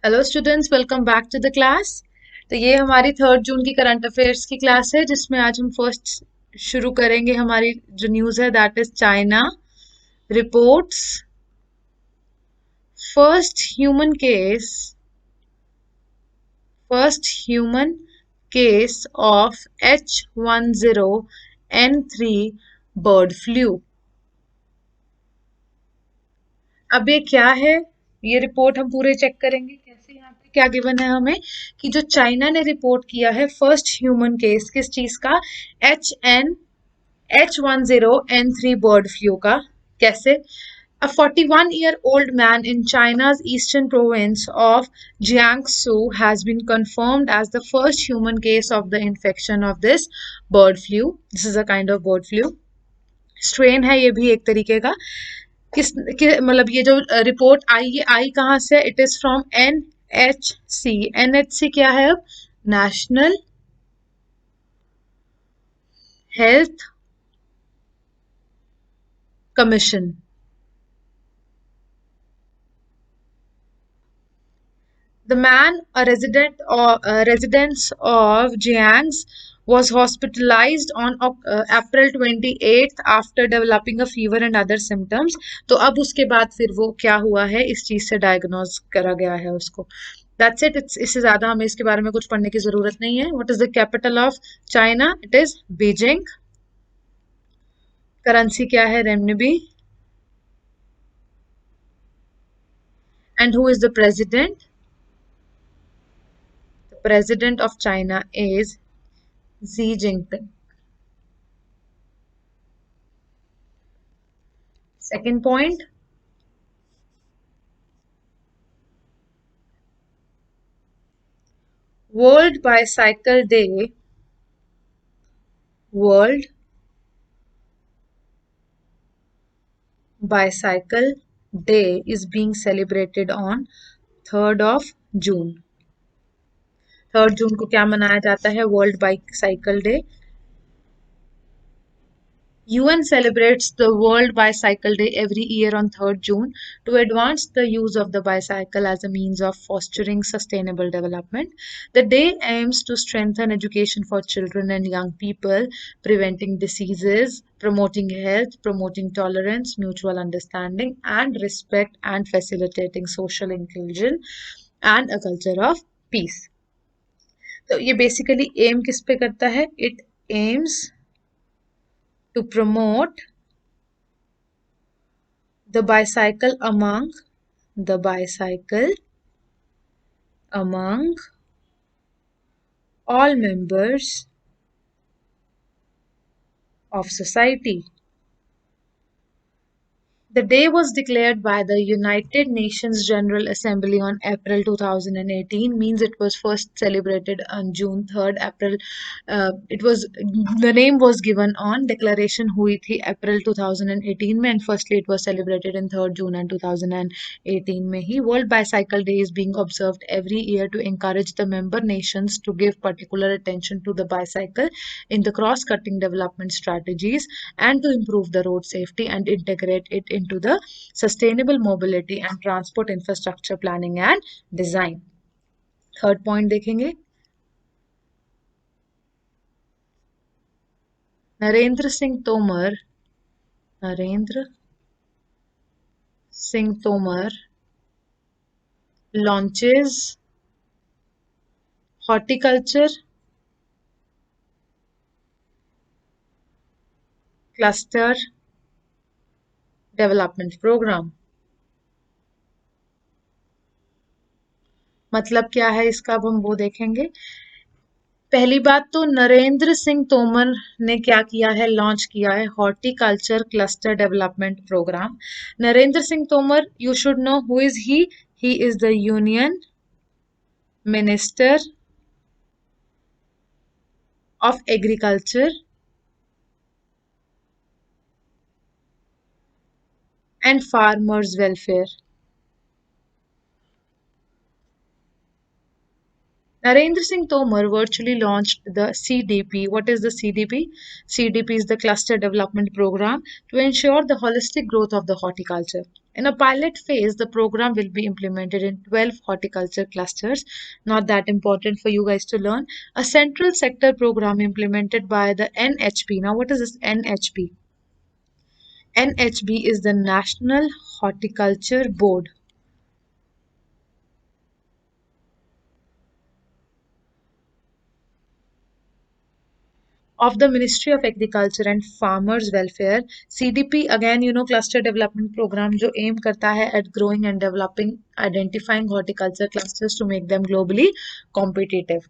Hello students, welcome back to the class. तो ये हमारी 3 जून की करंट अफेयर्स की क्लास है, जिसमें आज हम फर्स्ट शुरू करेंगे। हमारी जो न्यूज़ है that is China reports first human case first human case of H10N3 bird flu. अब ये क्या है, ये रिपोर्ट हम पूरे चेक करेंगे। कैसे, यहाँ पे क्या गिवन है हमें कि जो चाइना ने रिपोर्ट किया है फर्स्ट ह्यूमन केस किस चीज का, H10N3 बर्ड फ्लू का। कैसे? A 41-year-old man in China's eastern province of Jiangsu has been confirmed as the first human case of the infection of this bird flu. This is a kind of bird flu. Strain है ये भी एक तरीके का। मतलब ये जो report आई, ये आई कहाँ से? It is from NHC। NHC क्या है? अब national health commission. The man, a resident of Jiang's, was hospitalized on April 28th after developing a fever and other symptoms. तो अब उसके बाद फिर वो क्या हुआ है, इस चीज से डायग्नोज करा गया है उसको। That's it. इससे ज्यादा हमें इसके बारे में कुछ पढ़ने की जरूरत नहीं है। What is the capital of China? It is Beijing. Currency क्या है? Renminbi. And who is the president? The president of China is Xi Jinping. Second point, World Bicycle Day. World Bicycle Day is being celebrated on 3rd of June. 3rd जून को क्या मनाया जाता है? World bicycle day. UN celebrates the World Bicycle Day every year on 3rd June to advance the use of the bicycle as a means of fostering sustainable development. The day aims to strengthen education for children and young people, preventing diseases, promoting health, promoting tolerance, mutual understanding, and respect, and facilitating social inclusion and a culture of peace. तो ये basically M किस पे करता है? It aims to promote the bicycle among all members of society. The day was declared by the United Nations General Assembly on April 2018. Means it was first celebrated on June 3rd. It was, the name was given on declaration हुई थी April 2018 में, and firstly it was celebrated in 3rd June and 2018 में ही. World Bicycle Day is being observed every year to encourage the member nations to give particular attention to the bicycle in the cross-cutting development strategies and to improve the road safety and integrate it into the sustainable mobility and transport infrastructure planning and design. Third point देखेंगे, Narendra Singh Tomar launches horticulture cluster development programme. मतलब क्या है इसका, अब हम वो देखेंगे। पहली बात तो नरेंद्र सिंह तोमर ने क्या किया है, लॉन्च किया है horticulture cluster development programme. Narendra Singh Tomar, you should know who is he is the union minister of agriculture and farmers welfare. Narendra Singh Tomar virtually launched the CDP. What is the CDP? CDP is the Cluster Development Program to ensure the holistic growth of the horticulture. In a pilot phase, the program will be implemented in 12 horticulture clusters. Not that important for you guys to learn. A central sector program implemented by the NHP. Now, what is this NHP? NHB is the National Horticulture Board of the Ministry of Agriculture and Farmers Welfare. CDP again, cluster development program जो aim करता है at growing and developing, identifying horticulture clusters to make them globally competitive.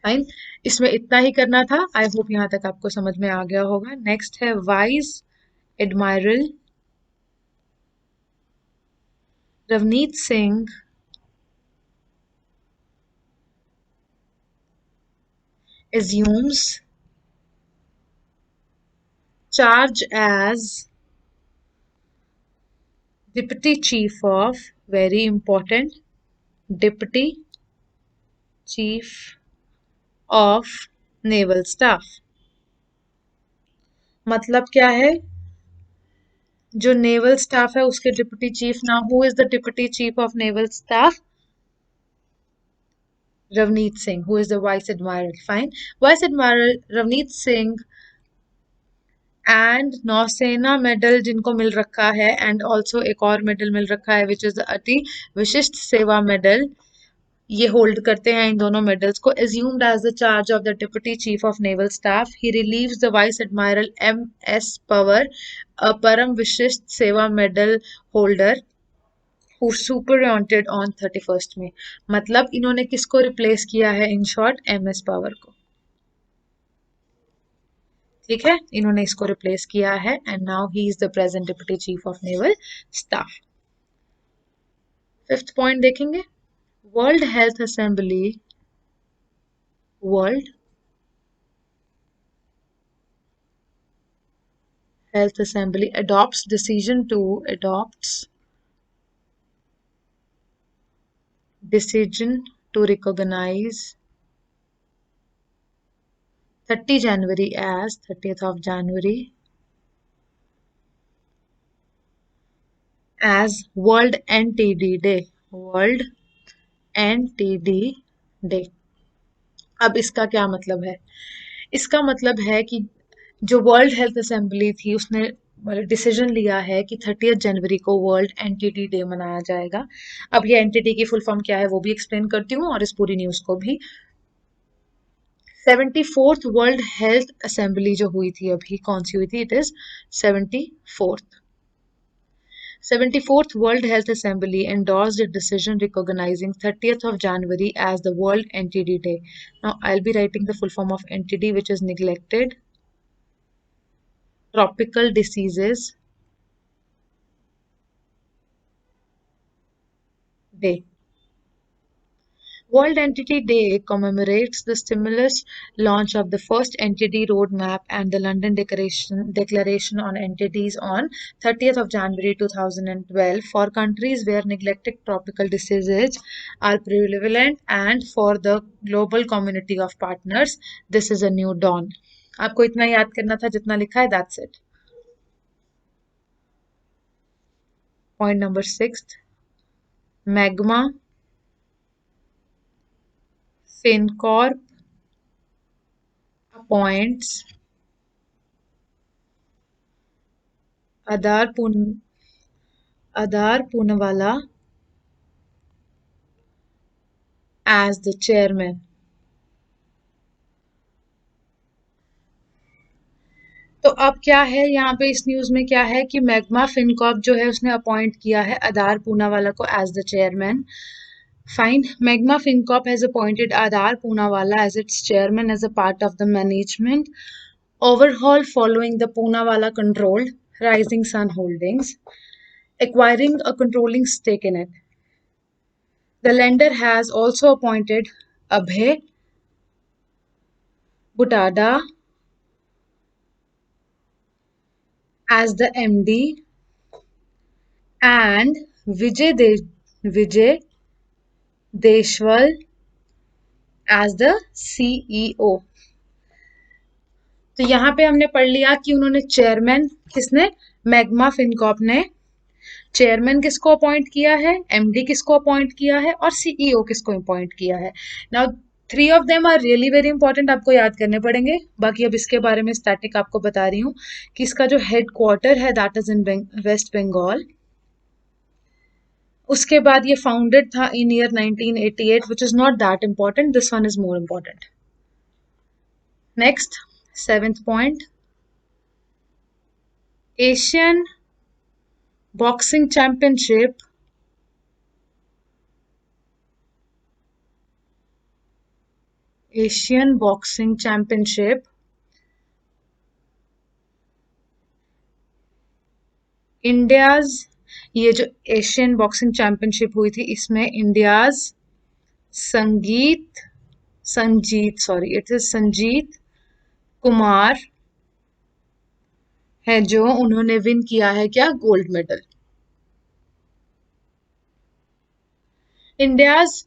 Fine, इसमें इतना ही करना था. I hope यहाँ तक आपको समझ में आ गया होगा. नेक्स्ट है vice admiral Ravneet Singh assumes charge as Deputy Chief of, very important, Deputy Chief of Naval Staff. मतलब क्या है? जो नेवल स्टाफ है उसके deputy chief. Now who is the deputy chief of naval staff? Ravneet Singh. Who is the vice admiral? Fine. Vice admiral Ravneet Singh and नौसेना medal जिनको मिल रखा है, एंड ऑल्सो एक और मेडल मिल रखा है विच इज द अति विशिष्ट सेवा मेडल, ये होल्ड करते हैं इन दोनों मेडल्स को. assumed as the charge of the deputy chief of naval staff, he relieves the vice admiral M.S. Pawar, a परम विशिष्ट सेवा medal holder who superannuated on 31st में. मतलब इन्होंने किसको रिप्लेस किया है? इन शॉर्ट MS पावर को. ठीक है, इन्होंने इसको रिप्लेस किया है and now he is the present deputy chief of naval staff. Fifth point देखेंगे. World health assembly, world health assembly adopts decision to recognize 30th January as 30th of January as World NTD Day. World NTD Day. अब इसका क्या मतलब है? इसका मतलब है कि जो वर्ल्ड हेल्थ असेंबली थी उसने डिसीजन लिया है कि 30th जनवरी को वर्ल्ड एनटीटी डे मनाया जाएगा. अब ये एनटीटी की फुल फॉर्म क्या है वो भी एक्सप्लेन करती हूँ और इस पूरी न्यूज को भी. 74th वर्ल्ड हेल्थ असेंबली जो हुई थी अभी, कौन सी हुई थी? It is 74th. 74th World Health Assembly endorsed a decision recognizing 30th of January as the World NTD Day. Now, I'll be writing the full form of NTD, which is Neglected Tropical Diseases Day. World Entity Day commemorates the stimulus launch of the first entity roadmap and the London Declaration on Entities on 30th of January 2012 for countries where neglected tropical diseases are prevalent and for the global community of partners. This is a new dawn. आपको इतना याद करना था जितना लिखा है. That's it. Point number 6. Magma FinCorp appoints Adar Poonawalla as the chairman. तो अब क्या है यहाँ पे इस न्यूज में? क्या है कि मैग्मा फिनकॉर्प जो है उसने अपॉइंट किया है आधार पूनावाला को as the chairman. Fine. Magma FinCorp has appointed Adar Poonawalla as its chairman as a part of the management overhaul following the Poonawalla controlled Rising Sun Holdings, acquiring a controlling stake in it. The lender has also appointed Abhay Buttada as the MD and Vijay Deshwal as the CEO। तो यहाँ पे हमने पढ़ लिया कि उन्होंने chairman, किसने, magma Fincorp ने चेयरमैन किसको अपॉइंट किया है, एमडी किसको अपॉइंट किया है और सीईओ किसको अपॉइंट किया है। Now three of them are really very important, आपको याद करने पड़ेंगे। बाकी अब इसके बारे में स्टैटिक आपको बता रही हूँ कि इसका जो हेड क्वार्टर है that is in West Bengal. उसके बाद ये फाउंडेड था in year 1988, which is not that important, this one is more important. Next, seventh point, Asian boxing championship Asian boxing championship India's, ये जो एशियन बॉक्सिंग चैंपियनशिप हुई थी इसमें India's it is Sanjeet Kumar है जो उन्होंने विन किया है क्या, gold medal. India's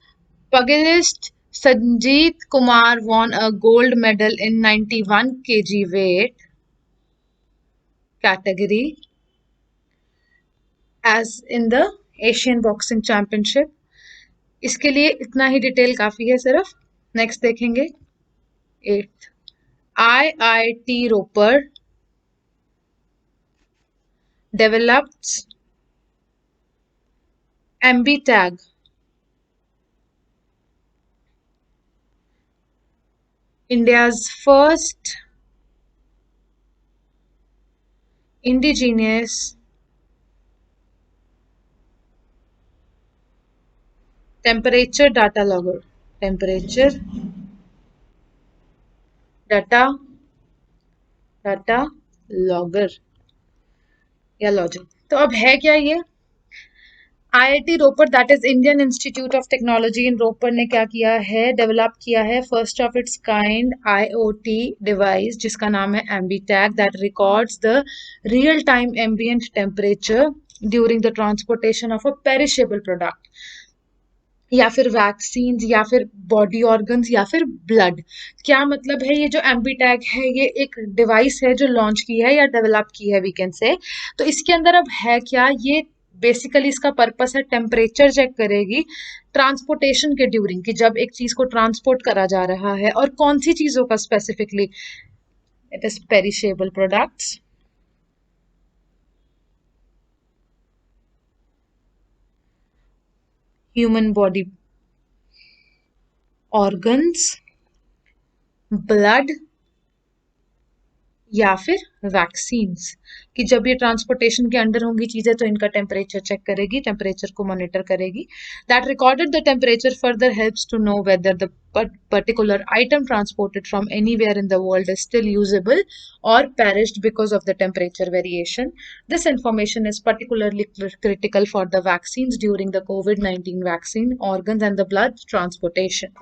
pugilist Sanjeet Kumar won a gold medal in 91 kg weight category as in the Asian Boxing Championship। इसके लिए इतना ही डिटेल काफी है सिर्फ। नेक्स्ट देखेंगे, at, IIT Ropar develops MB-Tag, India's first indigenous temperature data logger, temperature data logger या logger. तो अब है क्या ये, IIT Ropar that is Indian institute of technology in Ropar ने क्या किया है, डेवलप किया है first of its kind IoT device जिसका नाम है AmbiTag that records the real time ambient temperature during the transportation of a perishable product या फिर वैक्सीन या फिर बॉडी ऑर्गन्स या फिर ब्लड। क्या मतलब है, ये जो एम्बीटैग है ये एक डिवाइस है जो लॉन्च की है या डेवलप की है वी कैन से। तो इसके अंदर अब है क्या, ये बेसिकली इसका पर्पस है टेम्परेचर चेक करेगी ट्रांसपोर्टेशन के ड्यूरिंग, कि जब एक चीज को ट्रांसपोर्ट करा जा रहा है और कौन सी चीजों का specifically, it is perishable products, human body organs, blood या फिर वैक्सीन्स, कि जब ये ट्रांसपोर्टेशन के अंडर होंगी चीजें तो इनका टेम्परेचर चेक करेगी, टेम्परेचर को मॉनिटर करेगी। That recorded the temperature further helps to know whether the particular item transported from anywhere in the world is still usable or perished because of the temperature variation. This information is particularly critical for the vaccines during the COVID-19 vaccine, organs and the blood transportation.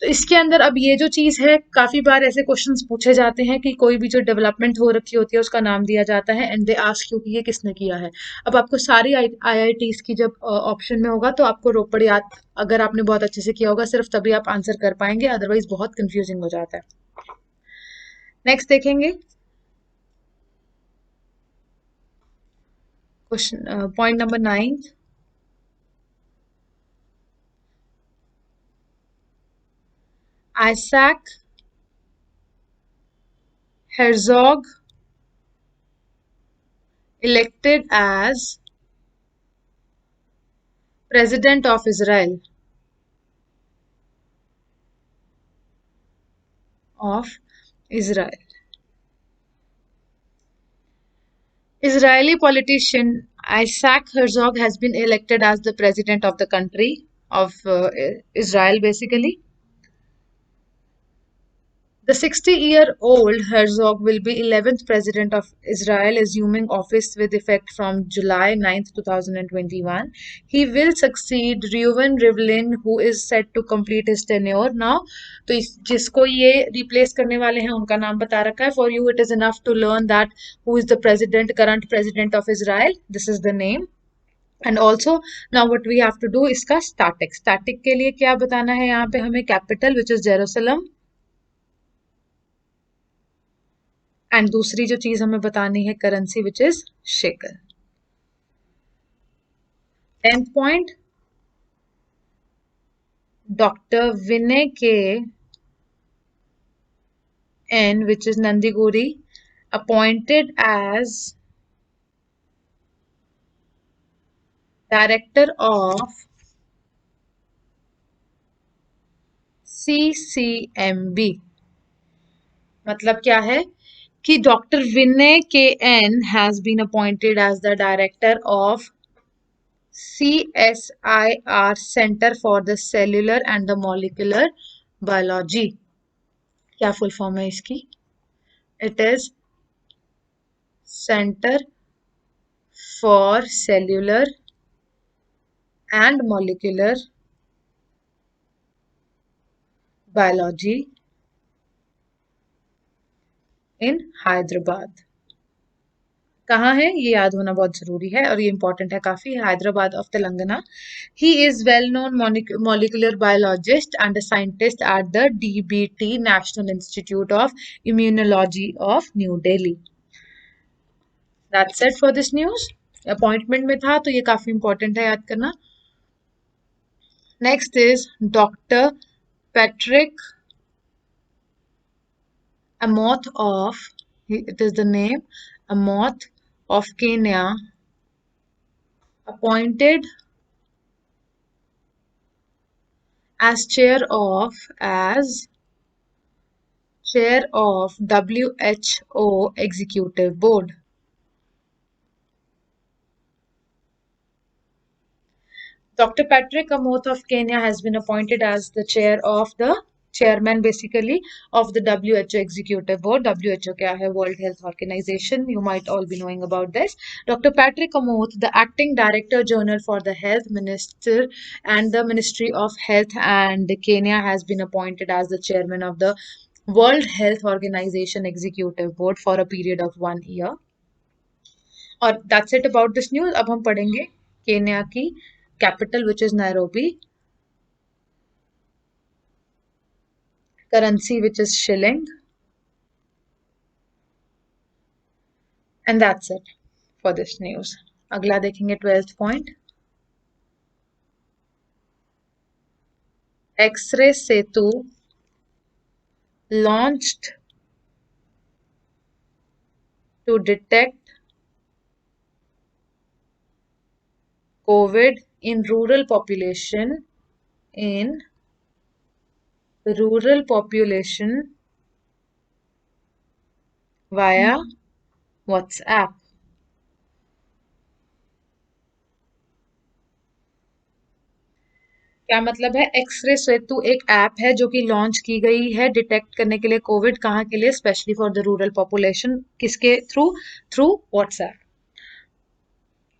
तो इसके अंदर अब ये जो चीज है, काफी बार ऐसे क्वेश्चंस पूछे जाते हैं कि कोई भी जो डेवलपमेंट हो रखी होती है उसका नाम दिया जाता है एंड दे आस्क यू कि ये किसने किया है। अब आपको सारी IITs की जब ऑप्शन में होगा तो आपको रोपड़ याद, अगर आपने बहुत अच्छे से किया होगा सिर्फ तभी आप आंसर कर पाएंगे, अदरवाइज बहुत कंफ्यूजिंग हो जाता है। नेक्स्ट देखेंगे question, point number 9, Isaac Herzog elected as President of Israel. Israeli politician Isaac Herzog has been elected as the president of the country of Israel basically. The 60-year-old Herzog will be 11th President of Israel, assuming office with effect from July 9th, 2021. He will succeed Reuven Rivlin, who is set to complete his tenure now. तो जिसको ये replace करने वाले हैं उनका नाम बता रखा है. For you, it is enough to learn that who is the current president of Israel. This is the name. And also now what we have to do, इसका स्टैटिक के लिए क्या बताना है, यहाँ पे हमें capital which is Jerusalem, and दूसरी जो चीज हमें बतानी है currency which is shekel. 10th point, doctor Vinay K N which is Nandicoori appointed as director of CCMB। मतलब क्या है कि doctor Vinay K N has been appointed as the director of CSIR centre for the cellular and the molecular biology. क्या full form है इसकी? It is centre for cellular and molecular biology in Hyderabad. कहाँ है ये याद होना बहुत जरूरी है और ये इंपॉर्टेंट है काफी, Hyderabad of Telangana. He is well known molecular biologist and a scientist at the DBT national institute of immunology of New Delhi. That's it for this news. Appointment में था तो ये काफी इंपॉर्टेंट है याद करना। Next is doctor Patrick Amoth of, it is the name, Amoth of Kenya, appointed as chair of WHO executive board. Dr. Patrick Amoth of Kenya has been appointed as the chairman basically of the WHO executive board. WHO क्या है? World Health Organization. You might all be knowing about this. Dr. Patrick Amoth, the acting director general for the health minister and the Ministry of Health and Kenya, has been appointed as the chairman of the World Health Organization executive board for a period of 1 year. और that's it about this news। अब हम पढ़ेंगे Kenya की capital which is Nairobi, currency which is shilling, and that's it for this news. अगला देखेंगे 12th point, x ray Setu launched to detect COVID in rural population via WhatsApp। क्या मतलब है? X ray सेतु एक ऐप है जो कि लॉन्च की गई है डिटेक्ट करने के लिए कोविड, कहाँ के लिए? Specially for the rural population. किसके through? Through WhatsApp.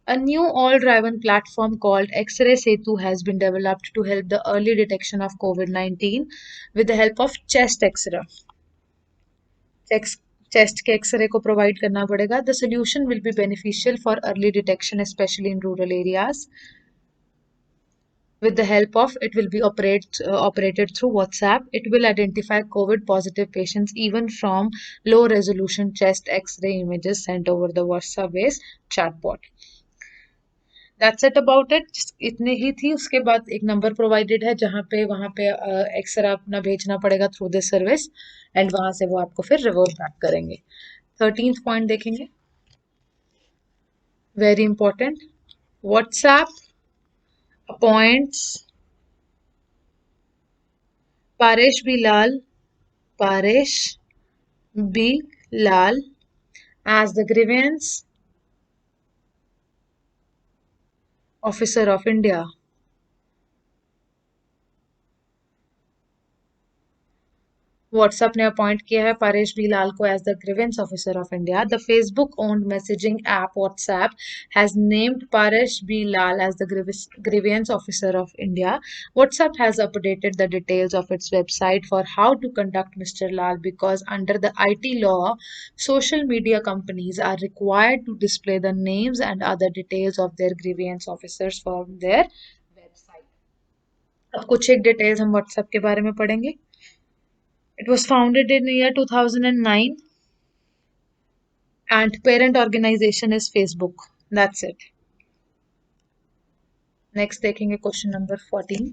A new all-driven platform called X-Ray Setu has been developed to help the early detection of COVID-19 with the help of chest X-ray। Chest के x ray को provide करना पड़ेगा। The solution will be beneficial for early detection specially in rural areas. With the help of it will be operated through WhatsApp. It will identify COVID positive patients even from low resolution chest X-ray images sent over the WhatsApp based chatbot। That's it about it। इतने ही थी। उसके बाद एक number provided है जहाँ पे वहाँ पे एक्सरे अपना भेजना पड़ेगा थ्रू दिस सर्विस एंड वहां से वो आपको फिर रिवर्ट बैक करेंगे। 13th पॉइंट देखेंगे, very important. WhatsApp appoints Paresh B. Lal as the grievance officer of India। WhatsApp ने अपॉइंट किया है परेश बी लाल को as the grievance officer of India. The Facebook owned messaging app WhatsApp has named Paresh B. Lal as the grievance officer of India. WhatsApp has updated the details of its website for how to conduct Mr. Lal because under the IT law, social media companies are required to display the names and other details of their grievance officers for their website. अब कुछ एक details हम WhatsApp के बारे में पढ़ेंगे. It was founded in year 2009 and parent organization is Facebook. That's it. Next देखेंगे question number 14.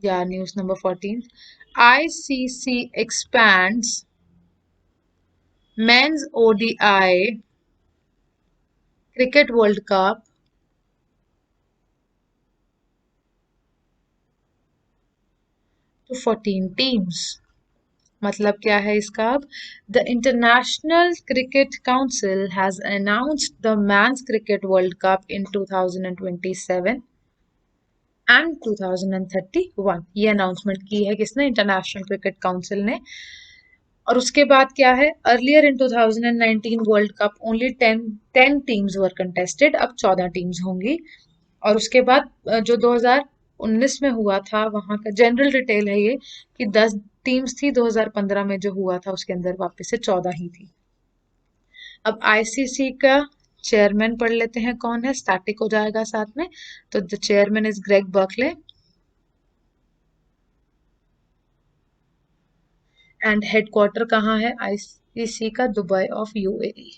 Yeah, news number 14. ICC expands men's ODI Cricket World Cup to 14 teams. मतलब क्या है इसका अब? The International Cricket Council has announced the Men's Cricket World Cup in 2027 and 2031. ये announcement की है किसने? इंटरनेशनल क्रिकेट काउंसिल ने. और उसके बाद क्या है? Earlier in 2019 world cup only 10 teams were contested, अब 14 टीम्स होंगी. और उसके बाद जो 2019 में हुआ था वहां का जनरल डिटेल है ये कि 10 टीम्स थी. 2015 में जो हुआ था उसके अंदर वापस से 14 ही थी. अब आईसीसी का चेयरमैन पढ़ लेते हैं कौन है, स्टैटिक हो जाएगा साथ में. तो the chairman is Greg Barclay and headquarter कहाँ है आईसीसी का? Dubai of UAE.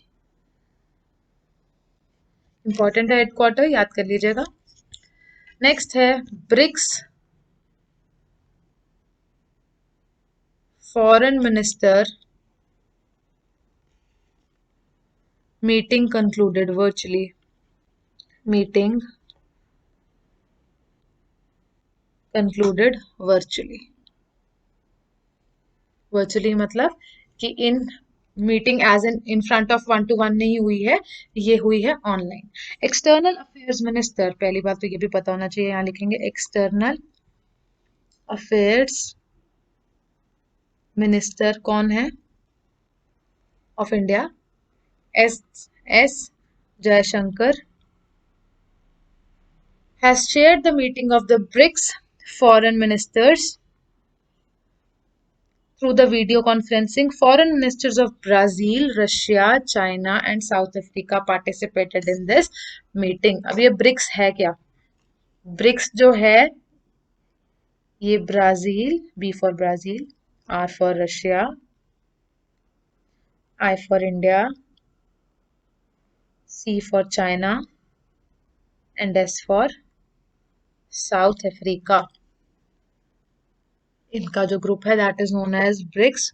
इंपॉर्टेंट है हेडक्वार्टर, याद कर लीजिएगा. नेक्स्ट है BRICS foreign minister meeting concluded virtually. Meeting concluded virtually. Virtually मतलब कि in meeting as in front of 1 to 1 नहीं हुई है, ये हुई है ऑनलाइन. एक्सटर्नल अफेयर्स मिनिस्टर, पहली बात तो ये भी पता होना चाहिए, यहाँ लिखेंगे एक्सटर्नल अफेयर्स मिनिस्टर कौन है of India? S S Jaishankar has chaired the meeting of the BRICS foreign ministers through the video conferencing. Foreign ministers of Brazil, Russia, China and South Africa participated in this meeting. अब ये BRICS है क्या? BRICS जो है ये Brazil, B for Brazil, R for Russia, I for India, C for China and S for South Africa. इनका जो group है that is known as BRICS.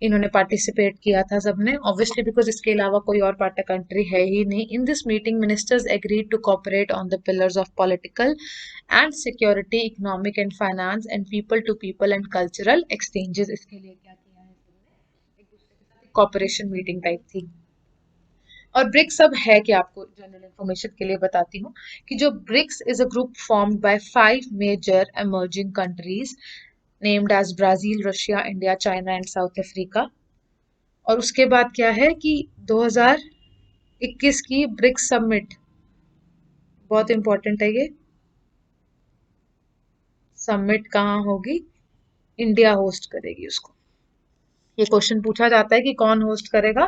इन्होंने पार्टिसिपेट किया था सबने, ऑब्वियसली बिकॉज इसके अलावा कोई और पार्टनर कंट्री है ही नहीं. In this meeting ministers agreed to cooperate on the pillars of political and security, economic and finance and people to people and cultural exchanges. इसके लिए क्या किया है, एक दूसरे के साथ कॉपरेशन मीटिंग टाइप थी. और ब्रिक्स अब है कि आपको जनरल इंफॉर्मेशन के लिए बताती हूँ कि जो BRICS is a group formed by 5 major emerging countries named as Brazil, Russia, India, China and South Africa. और उसके बाद क्या है कि 2021 की ब्रिक्स समिट, बहुत इंपॉर्टेंट है ये समिट, कहाँ होगी? इंडिया होस्ट करेगी उसको. ये क्वेश्चन पूछा जाता है कि कौन होस्ट करेगा,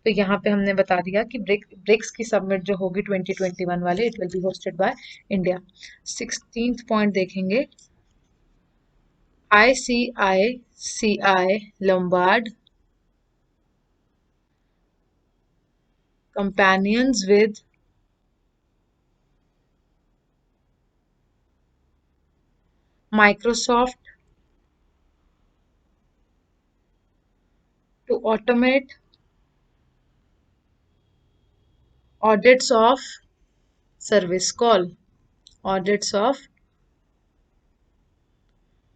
तो यहाँ पे हमने बता दिया कि ब्रिक्स की समिट जो होगी 2021 वाले, it will be hosted by India. 16th point देखेंगे, ICICI Lombard companions with Microsoft to automate audits of service call. Audits of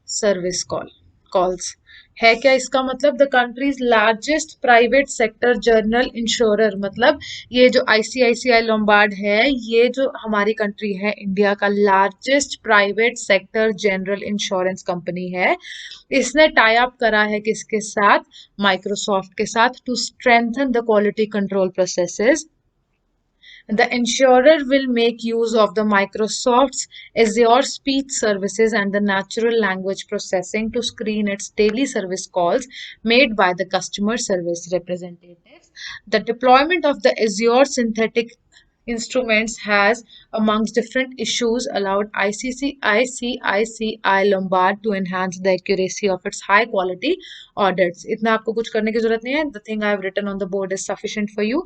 service call. Calls. है क्या इसका मतलब? The countries largest private sector journal insurer, मतलब ये जो ICICI Lombard है, ये जो हमारी कंट्री है इंडिया का largest private sector general insurance company है। इसने टाई अप करा है किसके साथ? माइक्रोसॉफ्ट के साथ, to strengthen the quality control processes. The insurer will make use of the Microsoft's Azure speech services and the natural language processing to screen its daily service calls made by the customer service representatives. The deployment of the Azure synthetic instruments has, amongst different issues, allowed ICICI Lombard to enhance the accuracy of its high quality audits. इतना आपको कुछ करने की जरूरत नहीं है. The thing I have written on the board is sufficient for you.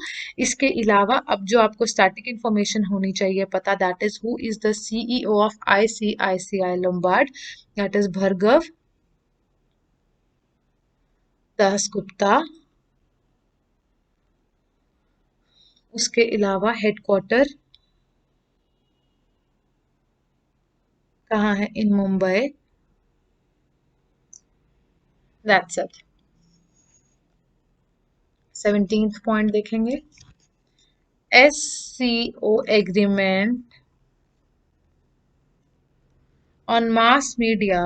इसके अलावा अब जो आपको स्टैटिक इंफॉर्मेशन होनी चाहिए पता, that is who is the CEO of ICICI Lombard, that is Bhargav Dasgupta. उसके अलावा हेडक्वार्टर कहाँ है? In Mumbai. That's it. 17th point देखेंगे. SCO agreement on mass media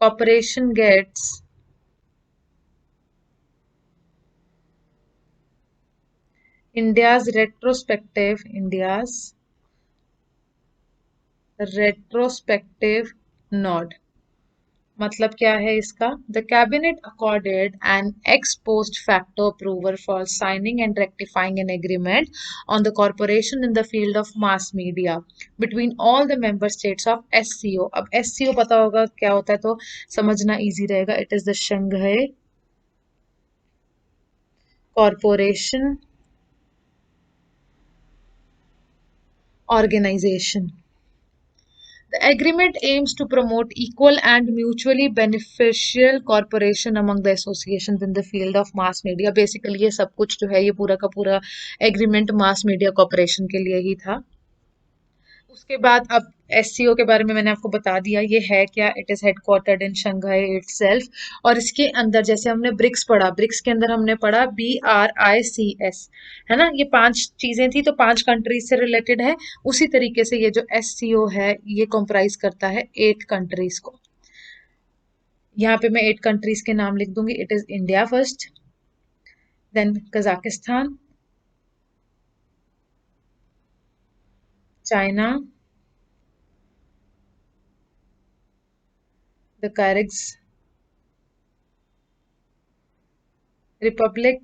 corporation gets India's retrospective nod. मतलब क्या है इसका? The cabinet accorded an ex post facto approval for signing and rectifying an agreement on the corporation in the field of mass media between all the member states of SCO. अब SCO पता होगा क्या होता है तो समझना easy रहेगा. It is the Shanghai corporation organisation. The agreement aims to promote equal and mutually beneficial cooperation among the associations in the field of mass media. Basically ये सब कुछ जो है ये पूरा का पूरा एग्रीमेंट मास मीडिया कॉर्पोरेशन के लिए ही था. उसके बाद अब एससीओ के बारे में मैंने आपको बता दिया. ये है क्या? It is headquartered in Shanghai itself. और इसके अंदर जैसे हमने ब्रिक्स पढ़ा, ब्रिक्स के अंदर हमने पढ़ा BRICS, है ना? ये 5 चीजें थी तो 5 कंट्रीज से रिलेटेड है. उसी तरीके से ये जो एससीओ है ये कंप्राइज करता है 8 कंट्रीज को. यहाँ पे मैं 8 कंट्रीज के नाम लिख दूंगी. It is India first, then Kazakhstan, China, the Kyrgyz Republic,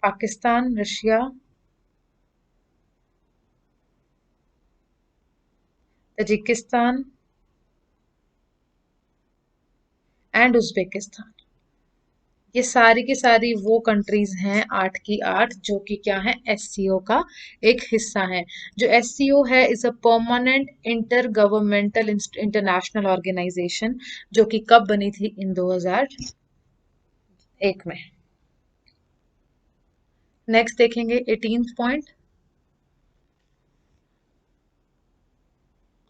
Pakistan, Russia, Tajikistan and Uzbekistan. ये सारी की सारी वो कंट्रीज हैं 8 की 8 जो कि क्या है? एससीओ का एक हिस्सा है. जो एससीओ है is a permanent intergovernmental international organisation जो कि कब बनी थी? इन 2001 में. नेक्स्ट देखेंगे 18th point.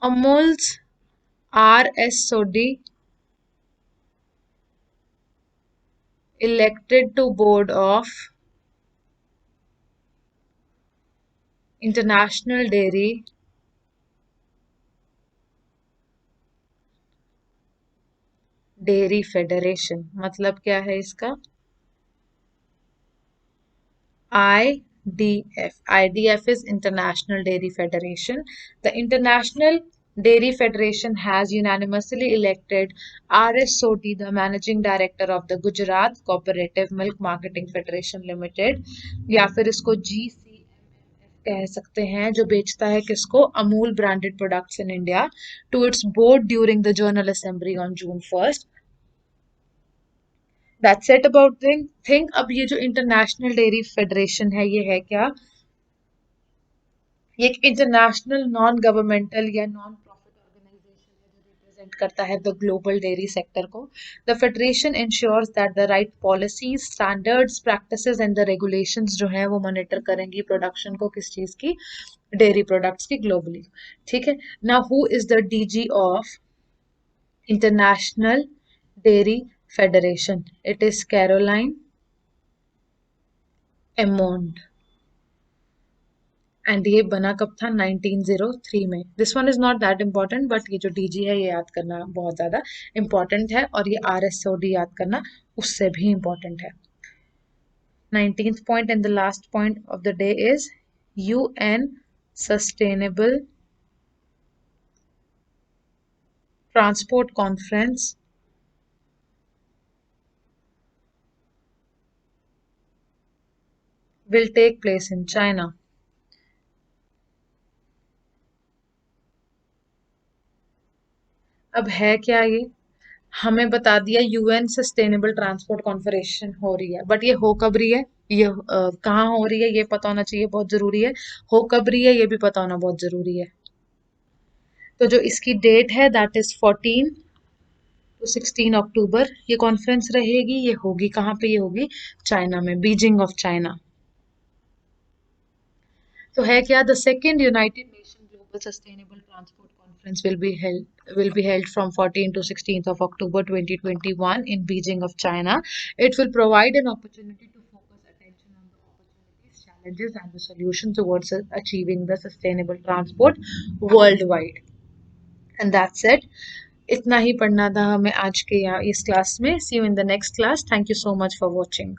Amul's RSOD elected to board of International Dairy Federation. मतलब क्या है इसका? IDF is International Dairy Federation. The International Dairy Federation has unanimously elected RSOD, the Managing Director of the Gujarat Cooperative Milk Marketing Federation Limited, या फिर इसको GCMF कह सकते हैं, जो बेचता है किसको? Amul branded products in India, to its board during the general assembly on June 1st. That's it about thing. अब ये जो इंटरनेशनल डेयरी फेडरेशन है ये है क्या? ये एक इंटरनेशनल नॉन गवर्नमेंटल या नॉन प्रॉफिट ऑर्गेनाइजेशन है जो रिप्रेजेंट करता है द ग्लोबल डेयरी सेक्टर को. The federation ensures that the right policies, standards, practices and the regulations जो है वो मॉनिटर करेंगी प्रोडक्शन को किस चीज की? डेयरी प्रोडक्ट्स की ग्लोबली। ठीक है। Now who is the DG of international dairy federation? It is Caroline Emond. And ये बना कब था? 1903 में। This one is not that important, but ये जो डीजी है ये याद करना बहुत ज्यादा इम्पॉर्टेंट है, और ये आरएसओडी याद करना उससे भी इम्पॉर्टेंट है। 19th point and the last point of the day is UN Sustainable Transport Conference will take place in China. अब है क्या ये? हमें बता दिया यूएन सस्टेनेबल ट्रांसपोर्ट कॉन्फरेंशन हो रही है, बट ये हो कब रही है, ये कहाँ हो रही है, ये पता होना चाहिए, बहुत जरूरी है। हो कब रही है ये भी पता होना बहुत जरूरी है। तो जो इसकी डेट है दैट इज 14 to 16 अक्टूबर ये कॉन्फ्रेंस रहेगी। ये होगी कहाँ पे? ये होगी चाइना में, बीजिंग ऑफ चाइना। तो है क्या? The second United nation global sustainable transport conference will be held from 14 to 16th of October 2021 in Beijing of China. It will provide an opportunity to focus attention on the opportunities, challenges, and the solution towards achieving the sustainable transport worldwide. And that's it. इतना ही पढ़ना था हमें आज के यहाँ इस class में। See you in the next class. Thank you so much for watching.